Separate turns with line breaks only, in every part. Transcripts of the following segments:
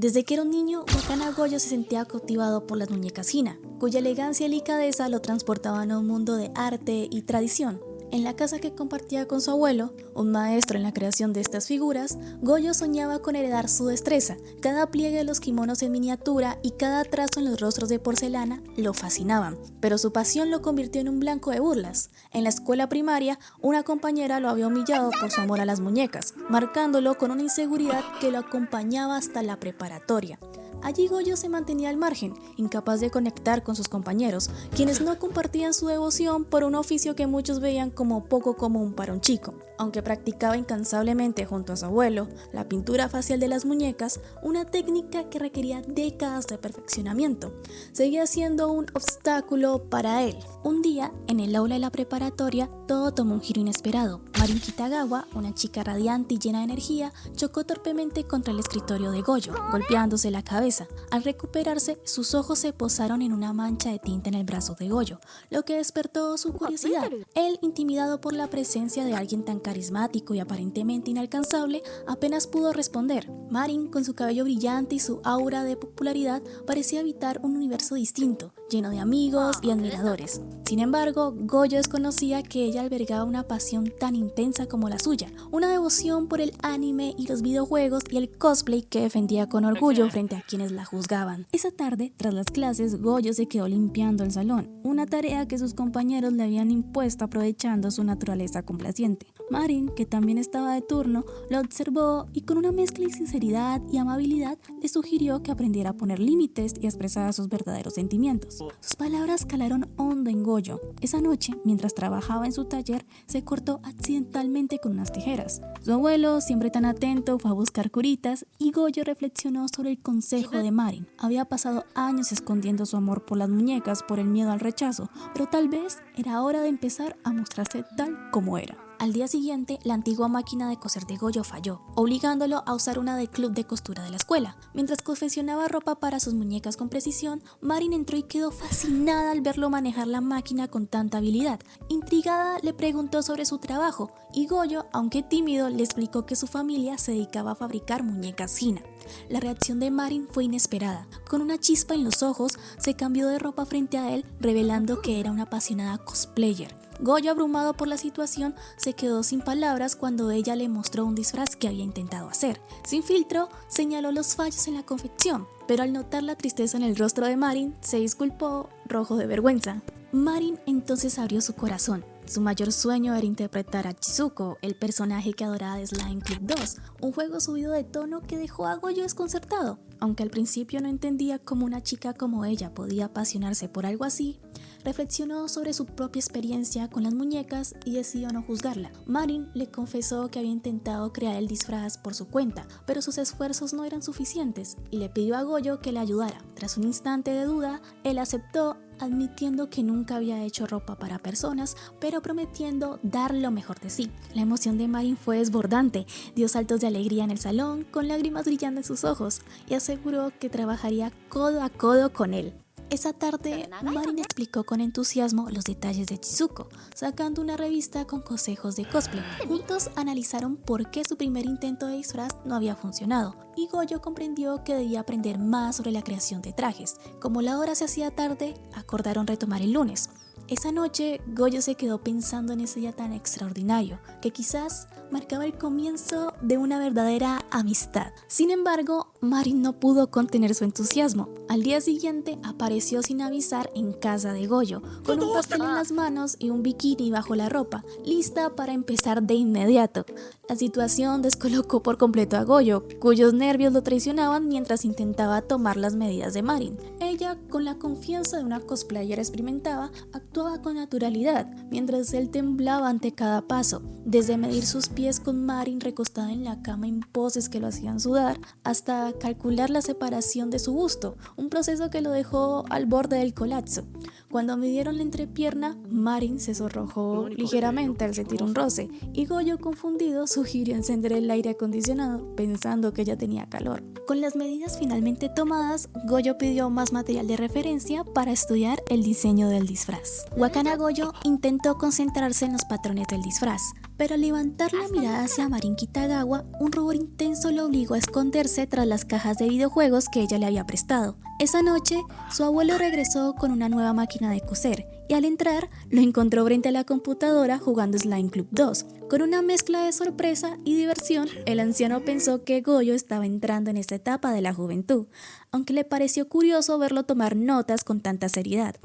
Desde que era un niño, Wakana Goyo se sentía cautivado por las muñecas Hina, cuya elegancia y delicadeza lo transportaban a un mundo de arte y tradición. En la casa que compartía con su abuelo, un maestro en la creación de estas figuras, Goyo soñaba con heredar su destreza. Cada pliegue de los kimonos en miniatura y cada trazo en los rostros de porcelana lo fascinaban, pero su pasión lo convirtió en un blanco de burlas. En la escuela primaria, una compañera lo había humillado por su amor a las muñecas, marcándolo con una inseguridad que lo acompañaba hasta la preparatoria. Allí Goyo se mantenía al margen, incapaz de conectar con sus compañeros, quienes no compartían su devoción por un oficio que muchos veían como poco común para un chico. Aunque practicaba incansablemente junto a su abuelo la pintura facial de las muñecas, una técnica que requería décadas de perfeccionamiento, seguía siendo un obstáculo para él. Un día, en el aula de la preparatoria, todo tomó un giro inesperado. Marin Kitagawa, una chica radiante y llena de energía, chocó torpemente contra el escritorio de Goyo, golpeándose la cabeza. Al recuperarse, sus ojos se posaron en una mancha de tinta en el brazo de Goyo, lo que despertó su curiosidad. Él, intimidado por la presencia de alguien tan carismático y aparentemente inalcanzable, apenas pudo responder. Marin, con su cabello brillante y su aura de popularidad, parecía habitar un universo distinto, lleno de amigos y admiradores. Sin embargo, Goyo desconocía que ella albergaba una pasión tan intensa como la suya, una devoción por el anime y los videojuegos y el cosplay que defendía con orgullo frente a quienes la juzgaban. Esa tarde, tras las clases, Goyo se quedó limpiando el salón, una tarea que sus compañeros le habían impuesto aprovechando su naturaleza complaciente. Marin, que también estaba de turno, lo observó y con una mezcla de sinceridad y amabilidad le sugirió que aprendiera a poner límites y a expresar sus verdaderos sentimientos. Sus palabras calaron hondo en Goyo. Esa noche, mientras trabajaba en su taller, se cortó accidentalmente con unas tijeras. Su abuelo, siempre tan atento, fue a buscar curitas y Goyo reflexionó sobre el consejo de Marin. Había pasado años escondiendo su amor por las muñecas por el miedo al rechazo, pero tal vez era hora de empezar a mostrarse tal como era. Al día siguiente, la antigua máquina de coser de Goyo falló, obligándolo a usar una del club de costura de la escuela. Mientras confeccionaba ropa para sus muñecas con precisión, Marin entró y quedó fascinada al verlo manejar la máquina con tanta habilidad. Intrigada, le preguntó sobre su trabajo y Goyo, aunque tímido, le explicó que su familia se dedicaba a fabricar muñecas Hina. La reacción de Marin fue inesperada. Con una chispa en los ojos, se cambió de ropa frente a él, revelando que era una apasionada cosplayer. Goyo, abrumado por la situación, se quedó sin palabras cuando ella le mostró un disfraz que había intentado hacer. Sin filtro, señaló los fallos en la confección, pero al notar la tristeza en el rostro de Marin, se disculpó, rojo de vergüenza. Marin entonces abrió su corazón. Su mayor sueño era interpretar a Chizuko, el personaje que adoraba de Slime Club 2, un juego subido de tono que dejó a Goyo desconcertado. Aunque al principio no entendía cómo una chica como ella podía apasionarse por algo así, reflexionó sobre su propia experiencia con las muñecas y decidió no juzgarla. Marin le confesó que había intentado crear el disfraz por su cuenta, pero sus esfuerzos no eran suficientes y le pidió a Goyo que le ayudara. Tras un instante de duda, él aceptó, admitiendo que nunca había hecho ropa para personas, pero prometiendo dar lo mejor de sí. La emoción de Marin fue desbordante, dio saltos de alegría en el salón, con lágrimas brillando en sus ojos, y aseguró que trabajaría codo a codo con él. Esa tarde, Marin explicó con entusiasmo los detalles de Chizuko, sacando una revista con consejos de cosplay. Juntos analizaron por qué su primer intento de disfraz no había funcionado, y Goyo comprendió que debía aprender más sobre la creación de trajes. Como la hora se hacía tarde, acordaron retomar el lunes. Esa noche, Goyo se quedó pensando en ese día tan extraordinario, que quizás marcaba el comienzo de una verdadera amistad. Sin embargo, Marin no pudo contener su entusiasmo. Al día siguiente, apareció sin avisar en casa de Goyo, con un pastel en las manos y un bikini bajo la ropa, lista para empezar de inmediato. La situación descolocó por completo a Goyo, cuyos nervios lo traicionaban mientras intentaba tomar las medidas de Marin. Ella, con la confianza de una cosplayer experimentada, actuaba con naturalidad, mientras él temblaba ante cada paso, desde medir sus pies con Marin recostada en la cama en poses que lo hacían sudar, hasta calcular la separación de su busto, un proceso que lo dejó al borde del colapso. Cuando midieron la entrepierna, Marin se sonrojó ligeramente al sentir un roce, y Goyo, confundido, sugirió encender el aire acondicionado, pensando que ya tenía calor. Con las medidas finalmente tomadas, Goyo pidió más material de referencia para estudiar el diseño del disfraz. Wakana Goyo intentó concentrarse en los patrones del disfraz, pero al levantar la mirada hacia Marin Kitagawa, un rubor intenso lo obligó a esconderse tras las cajas de videojuegos que ella le había prestado. Esa noche, su abuelo regresó con una nueva máquina de coser y al entrar lo encontró frente a la computadora jugando Slime Club 2. Con una mezcla de sorpresa y diversión, el anciano pensó que Goyo estaba entrando en esta etapa de la juventud, aunque le pareció curioso verlo tomar notas con tanta seriedad.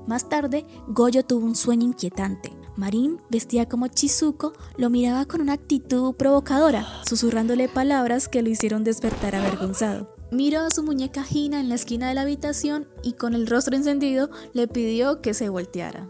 Más tarde, Goyo tuvo un sueño inquietante. Marin, vestida como Chizuko, lo miraba con una actitud provocadora, susurrándole palabras que lo hicieron despertar avergonzado. Miró a su muñeca Hina en la esquina de la habitación y con el rostro encendido le pidió que se volteara.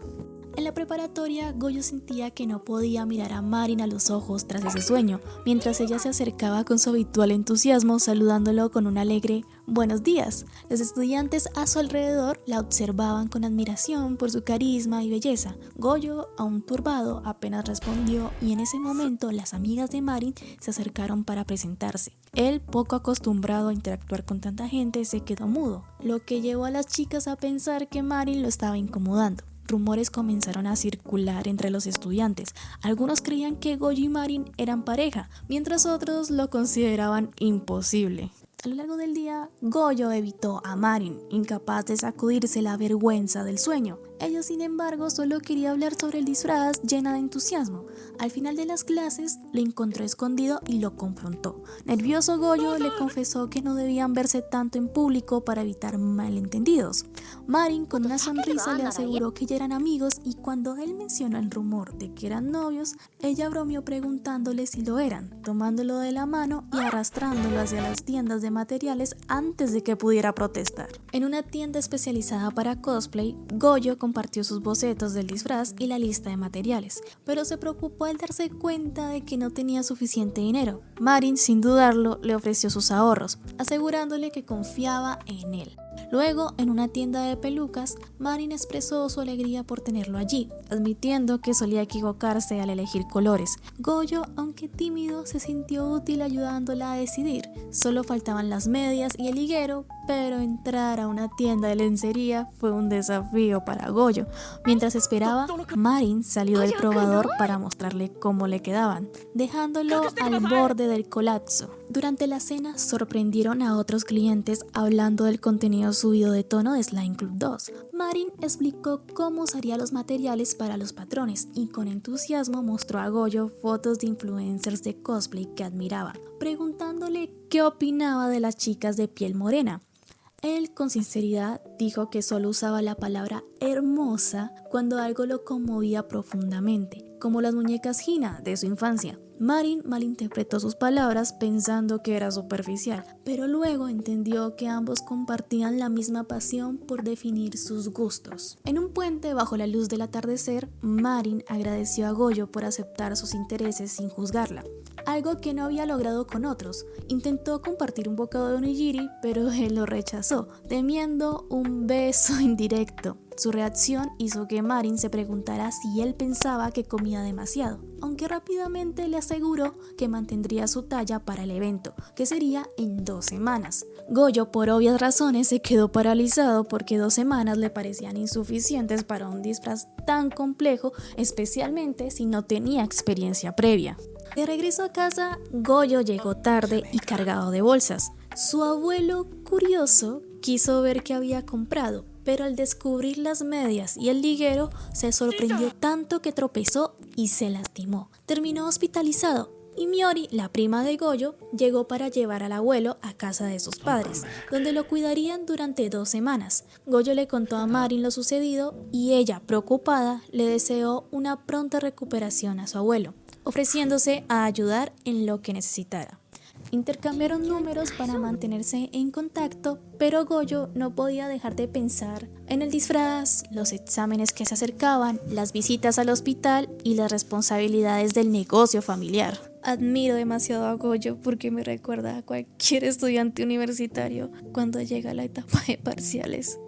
En la preparatoria, Goyo sentía que no podía mirar a Marin a los ojos tras ese sueño, mientras ella se acercaba con su habitual entusiasmo, saludándolo con un alegre «buenos días». Los estudiantes a su alrededor la observaban con admiración por su carisma y belleza. Goyo, aún turbado, apenas respondió y en ese momento las amigas de Marin se acercaron para presentarse. Él, poco acostumbrado a interactuar con tanta gente, se quedó mudo, lo que llevó a las chicas a pensar que Marin lo estaba incomodando. Rumores comenzaron a circular entre los estudiantes. Algunos creían que Goyo y Marin eran pareja, mientras otros lo consideraban imposible. A lo largo del día, Goyo evitó a Marin, incapaz de sacudirse la vergüenza del sueño. Ella, sin embargo, solo quería hablar sobre el disfraz llena de entusiasmo. Al final de las clases, lo encontró escondido y lo confrontó. Nervioso, Goyo le confesó que no debían verse tanto en público para evitar malentendidos. Marin, con una sonrisa, le aseguró que ya eran amigos y cuando él mencionó el rumor de que eran novios, ella bromeó preguntándole si lo eran, tomándolo de la mano y arrastrándolo hacia las tiendas de materiales antes de que pudiera protestar. En una tienda especializada para cosplay, Goyo compartió sus bocetos del disfraz y la lista de materiales, pero se preocupó al darse cuenta de que no tenía suficiente dinero. Marin, sin dudarlo, le ofreció sus ahorros, asegurándole que confiaba en él. Luego, en una tienda de pelucas, Marin expresó su alegría por tenerlo allí, admitiendo que solía equivocarse al elegir colores. Goyo, aunque tímido, se sintió útil ayudándola a decidir. Solo faltaban las medias y el higuero, pero entrar a una tienda de lencería fue un desafío para Goyo. Mientras esperaba, Marin salió del probador para mostrarle cómo le quedaban, dejándolo al borde del colapso. Durante la cena sorprendieron a otros clientes hablando del contenido subido de tono de Slime Club 2. Marin explicó cómo usaría los materiales para los patrones y con entusiasmo mostró a Goyo fotos de influencers de cosplay que admiraba, preguntándole qué opinaba de las chicas de piel morena. Él, con sinceridad, dijo que solo usaba la palabra hermosa cuando algo lo conmovía profundamente, como las muñecas Hina de su infancia. Marin malinterpretó sus palabras pensando que era superficial, pero luego entendió que ambos compartían la misma pasión por definir sus gustos. En un puente bajo la luz del atardecer, Marin agradeció a Goyo por aceptar sus intereses sin juzgarla, algo que no había logrado con otros. Intentó compartir un bocado de onigiri, pero él lo rechazó, temiendo un beso indirecto. Su reacción hizo que Marin se preguntara si él pensaba que comía demasiado, aunque rápidamente le aseguró que mantendría su talla para el evento, que sería en 2 semanas. Goyo, por obvias razones, se quedó paralizado porque 2 semanas le parecían insuficientes para un disfraz tan complejo, especialmente si no tenía experiencia previa. De regreso a casa, Goyo llegó tarde y cargado de bolsas. Su abuelo, curioso, quiso ver qué había comprado, pero al descubrir las medias y el liguero, se sorprendió tanto que tropezó y se lastimó. Terminó hospitalizado y Miori, la prima de Goyo, llegó para llevar al abuelo a casa de sus padres, donde lo cuidarían durante 2 semanas. Goyo le contó a Marin lo sucedido y ella, preocupada, le deseó una pronta recuperación a su abuelo, ofreciéndose a ayudar en lo que necesitara. Intercambiaron números para mantenerse en contacto, pero Goyo no podía dejar de pensar en el disfraz, los exámenes que se acercaban, las visitas al hospital y las responsabilidades del negocio familiar. Admiro demasiado a Goyo porque me recuerda a cualquier estudiante universitario cuando llega la etapa de parciales.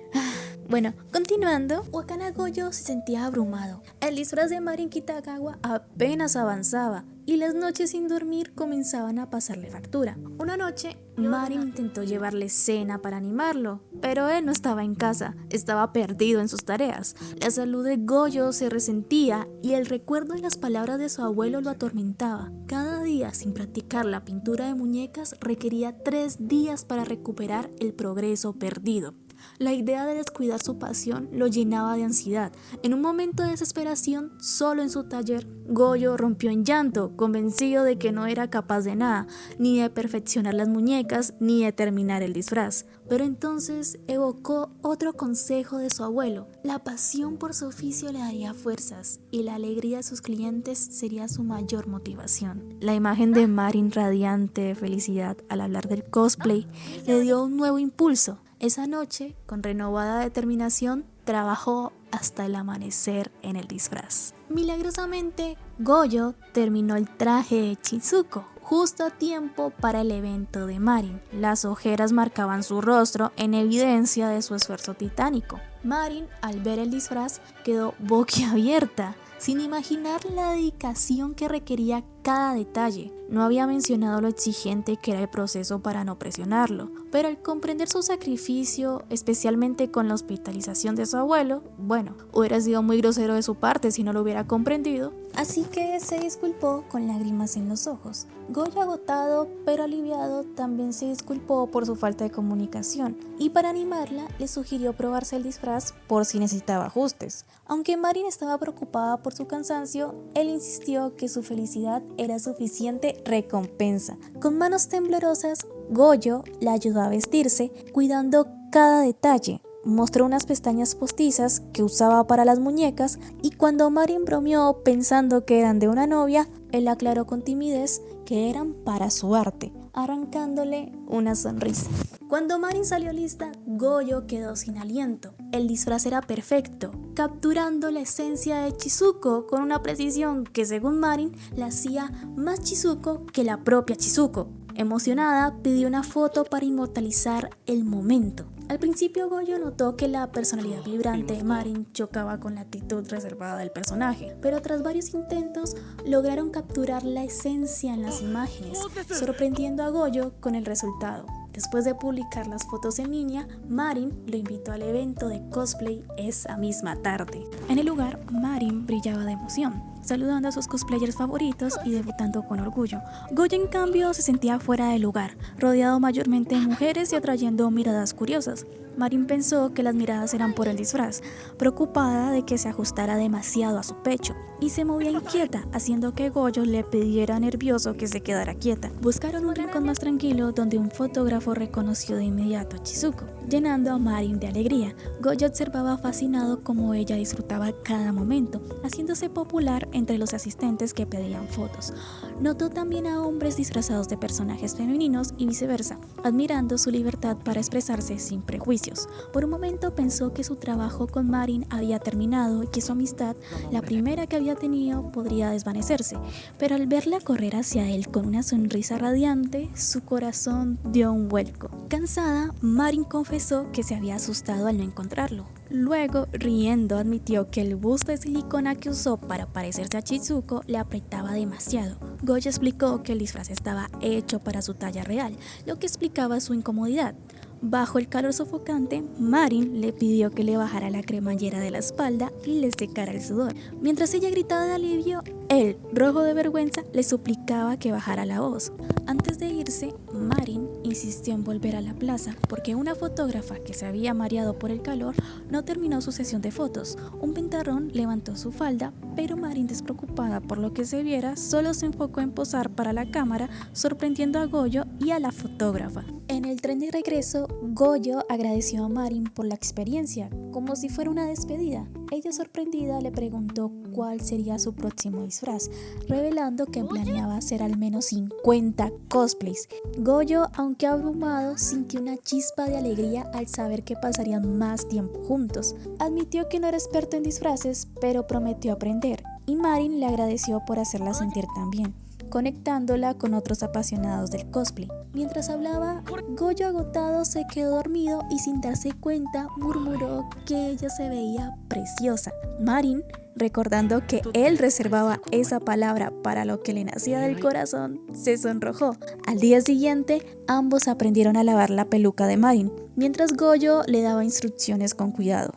Bueno, continuando, Wakana Goyo se sentía abrumado. El disfraz de Marin Kitagawa apenas avanzaba y las noches sin dormir comenzaban a pasarle factura. Una noche, Marin intentó llevarle cena para animarlo, pero él no estaba en casa, estaba perdido en sus tareas. La salud de Goyo se resentía y el recuerdo de las palabras de su abuelo lo atormentaba. Cada día sin practicar la pintura de muñecas requería 3 días para recuperar el progreso perdido. La idea de descuidar su pasión lo llenaba de ansiedad. En un momento de desesperación, solo en su taller, Goyo rompió en llanto, convencido de que no era capaz de nada, ni de perfeccionar las muñecas, ni de terminar el disfraz. Pero entonces evocó otro consejo de su abuelo. La pasión por su oficio le daría fuerzas y la alegría de sus clientes sería su mayor motivación. La imagen de Marin radiante de felicidad al hablar del cosplay le dio un nuevo impulso. Esa noche, con renovada determinación, trabajó hasta el amanecer en el disfraz. Milagrosamente, Goyo terminó el traje de Chizuko justo a tiempo para el evento de Marin. Las ojeras marcaban su rostro en evidencia de su esfuerzo titánico. Marin, al ver el disfraz, quedó boquiabierta, sin imaginar la dedicación que requería cada detalle. No había mencionado lo exigente que era el proceso para no presionarlo, pero al comprender su sacrificio, especialmente con la hospitalización de su abuelo, bueno, hubiera sido muy grosero de su parte si no lo hubiera comprendido, así que se disculpó con lágrimas en los ojos. Goyo, agotado pero aliviado, también se disculpó por su falta de comunicación y para animarla le sugirió probarse el disfraz por si necesitaba ajustes. Aunque Marin estaba preocupada por su cansancio, él insistió que su felicidad era suficiente recompensa. Con manos temblorosas, Goyo la ayudó a vestirse, cuidando cada detalle. Mostró unas pestañas postizas que usaba para las muñecas y cuando Marin bromeó pensando que eran de una novia, él aclaró con timidez que eran para su arte, arrancándole una sonrisa. Cuando Marin salió lista, Goyo quedó sin aliento. El disfraz era perfecto, capturando la esencia de Chizuko con una precisión que según Marin la hacía más Chizuko que la propia Chizuko. Emocionada, pidió una foto para inmortalizar el momento. Al principio Goyo notó que la personalidad vibrante de Marin chocaba con la actitud reservada del personaje, pero tras varios intentos lograron capturar la esencia en las imágenes, sorprendiendo a Goyo con el resultado. Después de publicar las fotos en línea, Marin lo invitó al evento de cosplay esa misma tarde. En el lugar, Marin brillaba de emoción, saludando a sus cosplayers favoritos y debutando con orgullo. Goyo, en cambio, se sentía fuera de lugar, rodeado mayormente de mujeres y atrayendo miradas curiosas. Marin pensó que las miradas eran por el disfraz, preocupada de que se ajustara demasiado a su pecho, y se movía inquieta, haciendo que Goyo le pidiera nervioso que se quedara quieta. Buscaron un rincón más tranquilo donde un fotógrafo reconoció de inmediato a Chizuko, llenando a Marin de alegría. Goyo observaba fascinado cómo ella disfrutaba cada momento, haciéndose popular entre los asistentes que pedían fotos. Notó también a hombres disfrazados de personajes femeninos y viceversa, admirando su libertad para expresarse sin prejuicios. Por un momento pensó que su trabajo con Marin había terminado y que su amistad, la primera que había tenido, podría desvanecerse, pero al verla correr hacia él con una sonrisa radiante, su corazón dio un vuelco. Cansada, Marin confesó que se había asustado al no encontrarlo. Luego, riendo, admitió que el busto de silicona que usó para parecerse a Chizuko le apretaba demasiado. Goyo explicó que el disfraz estaba hecho para su talla real, lo que explicaba su incomodidad. Bajo el calor sofocante, Marin le pidió que le bajara la cremallera de la espalda y le secara el sudor. Mientras ella gritaba de alivio, él, rojo de vergüenza, le suplicaba que bajara la voz. Antes de irse, Marin insistió en volver a la plaza porque una fotógrafa que se había mareado por el calor no terminó su sesión de fotos. Un ventarrón levantó su falda, pero Marin, despreocupada por lo que se viera, solo se enfocó en posar para la cámara, sorprendiendo a Goyo y a la fotógrafa. En el tren de regreso, Goyo agradeció a Marin por la experiencia, como si fuera una despedida. Ella, sorprendida, le preguntó cuál sería su próximo disfraz, revelando que planeaba hacer al menos 50 cosplays. Goyo, aunque abrumado, sintió una chispa de alegría al saber que pasarían más tiempo juntos. Admitió que no era experto en disfraces, pero prometió aprender, y Marin le agradeció por hacerla sentir tan bien. conectándola con otros apasionados del cosplay. Mientras hablaba, Goyo agotado se quedó dormido y sin darse cuenta murmuró que ella se veía preciosa. Marin, recordando que él reservaba esa palabra para lo que le nacía del corazón, se sonrojó. Al día siguiente, ambos aprendieron a lavar la peluca de Marin, mientras Goyo le daba instrucciones con cuidado.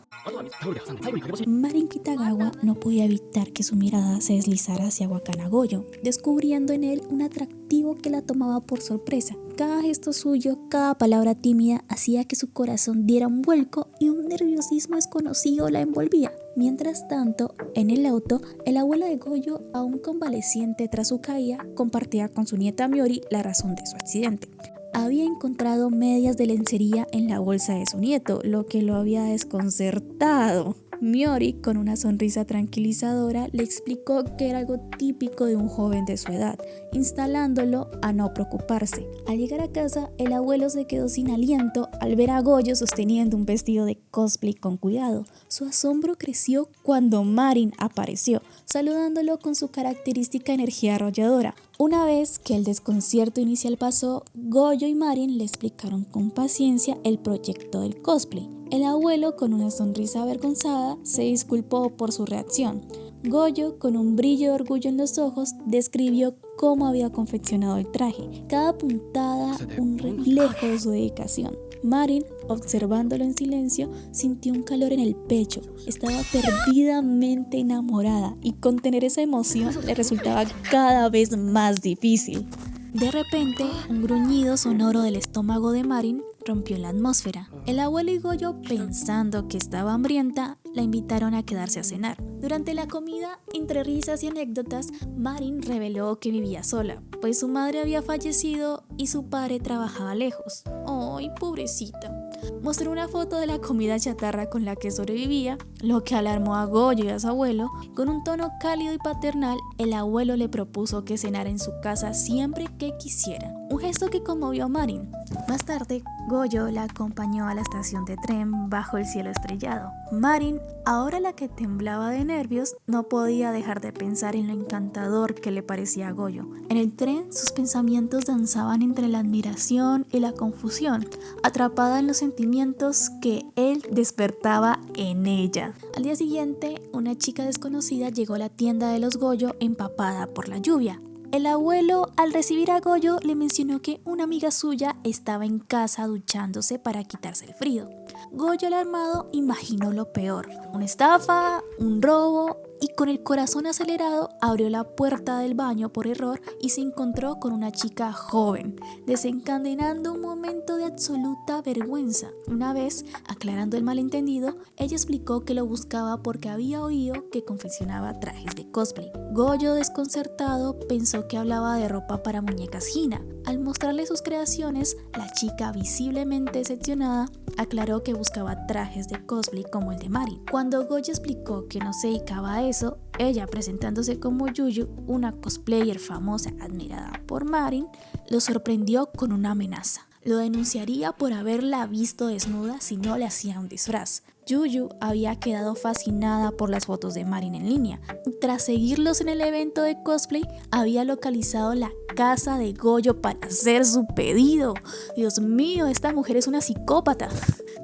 Marin Kitagawa no podía evitar que su mirada se deslizara hacia Wakana Goyo, descubriendo en él un atractivo que la tomaba por sorpresa. Cada gesto suyo, cada palabra tímida hacía que su corazón diera un vuelco y un nerviosismo desconocido la envolvía. Mientras tanto, en el auto, el abuelo de Goyo, aún convaleciente tras su caída, compartía con su nieta Miori la razón de su accidente. Había encontrado medias de lencería en la bolsa de su nieto, lo que lo había desconcertado. Miori, con una sonrisa tranquilizadora, le explicó que era algo típico de un joven de su edad, instalándolo a no preocuparse. Al llegar a casa, el abuelo se quedó sin aliento al ver a Goyo sosteniendo un vestido de cosplay con cuidado. Su asombro creció cuando Marin apareció, saludándolo con su característica energía arrolladora. Una vez que el desconcierto inicial pasó, Goyo y Marin le explicaron con paciencia el proyecto del cosplay. El abuelo, con una sonrisa avergonzada, se disculpó por su reacción. Goyo, con un brillo de orgullo en los ojos, describió cómo había confeccionado el traje. Cada puntada, un reflejo de su dedicación. Marin, observándolo en silencio, sintió un calor en el pecho. Estaba perdidamente enamorada y contener esa emoción le resultaba cada vez más difícil. De repente, un gruñido sonoro del estómago de Marin rompió la atmósfera. El abuelo y Goyo, pensando que estaba hambrienta, la invitaron a quedarse a cenar. Durante la comida, entre risas y anécdotas, Marin reveló que vivía sola, pues su madre había fallecido y su padre trabajaba lejos. ¡Ay, pobrecita! Mostró una foto de la comida chatarra con la que sobrevivía, lo que alarmó a Goyo y a su abuelo. Con un tono cálido y paternal, el abuelo le propuso que cenara en su casa siempre que quisiera, un gesto que conmovió a Marin. Más tarde, Goyo la acompañó a la estación de tren bajo el cielo estrellado. Marin, ahora la que temblaba de nervios, no podía dejar de pensar en lo encantador que le parecía a Goyo. En el tren, sus pensamientos danzaban entre la admiración y la confusión, atrapada en los sentimientos que él despertaba en ella. Al día siguiente, una chica desconocida llegó a la tienda de los Goyo empapada por la lluvia. El abuelo, al recibir a Goyo, le mencionó que una amiga suya estaba en casa duchándose para quitarse el frío. Goyo, alarmado, imaginó lo peor: una estafa, un robo, y con el corazón acelerado abrió la puerta del baño por error y se encontró con una chica joven, desencadenando un momento de absoluta vergüenza. Una vez, aclarando el malentendido, ella explicó que lo buscaba porque había oído que confeccionaba trajes de cosplay. Goyo, desconcertado, pensó que hablaba de ropa para muñecas Hina. Al mostrarle sus creaciones, la chica, visiblemente decepcionada, aclaró que buscaba trajes de cosplay como el de Marin. Cuando Goyo explicó que no se dedicaba a eso, ella, presentándose como Yuyu, una cosplayer famosa admirada por Marin, lo sorprendió con una amenaza. Lo denunciaría por haberla visto desnuda si no le hacía un disfraz. Yuyu había quedado fascinada por las fotos de Marin en línea. Tras seguirlos en el evento de cosplay, había localizado la casa de Goyo para hacer su pedido. Dios mío, esta mujer es una psicópata.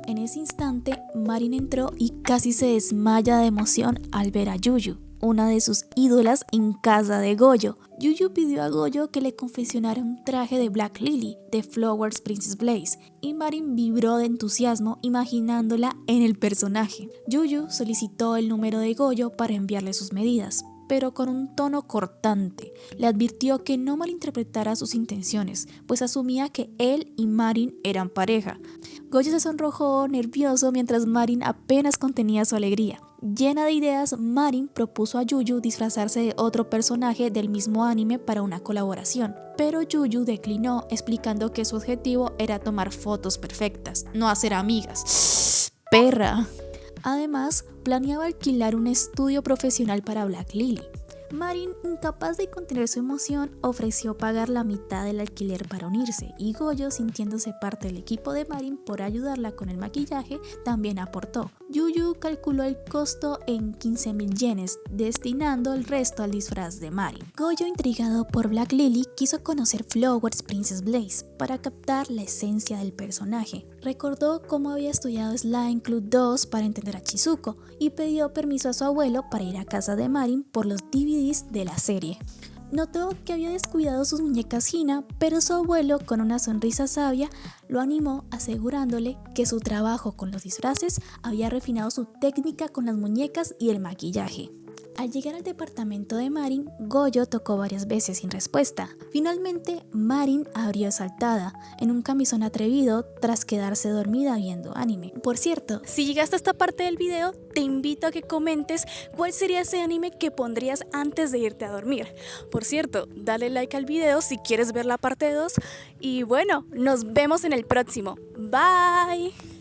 En ese instante, Marin entró y casi se desmaya de emoción al ver a Yuyu, una de sus ídolas, en casa de Goyo. Yuyu pidió a Goyo que le confeccionara un traje de Black Lily de Flowers Princess Blaze y Marin vibró de entusiasmo imaginándola en el personaje. Yuyu solicitó el número de Goyo para enviarle sus medidas, pero con un tono cortante. Le advirtió que no malinterpretara sus intenciones, pues asumía que él y Marin eran pareja. Goyo se sonrojó nervioso mientras Marin apenas contenía su alegría. Llena de ideas, Marin propuso a Yuyu disfrazarse de otro personaje del mismo anime para una colaboración, pero Yuyu declinó, explicando que su objetivo era tomar fotos perfectas, no hacer amigas. ¡Perra! Además, planeaba alquilar un estudio profesional para Black Lily. Marin, incapaz de contener su emoción, ofreció pagar la mitad del alquiler para unirse, y Goyo, sintiéndose parte del equipo de Marin por ayudarla con el maquillaje, también aportó. Yuyu calculó el costo en 15.000 yenes, destinando el resto al disfraz de Marin. Goyo, intrigado por Black Lily, quiso conocer Flower's Princess Blaze para captar la esencia del personaje. Recordó cómo había estudiado Slime Club 2 para entender a Chizuko y pidió permiso a su abuelo para ir a casa de Marin por los DVDs de la serie. Notó que había descuidado sus muñecas Hina, pero su abuelo, con una sonrisa sabia, lo animó asegurándole que su trabajo con los disfraces había refinado su técnica con las muñecas y el maquillaje. Al llegar al departamento de Marin, Goyo tocó varias veces sin respuesta. Finalmente, Marin abrió exaltada, en un camisón atrevido, tras quedarse dormida viendo anime. Por cierto, si llegaste a esta parte del video, te invito a que comentes cuál sería ese anime que pondrías antes de irte a dormir. Por cierto, dale like al video si quieres ver la parte 2 y bueno, nos vemos en el próximo. Bye.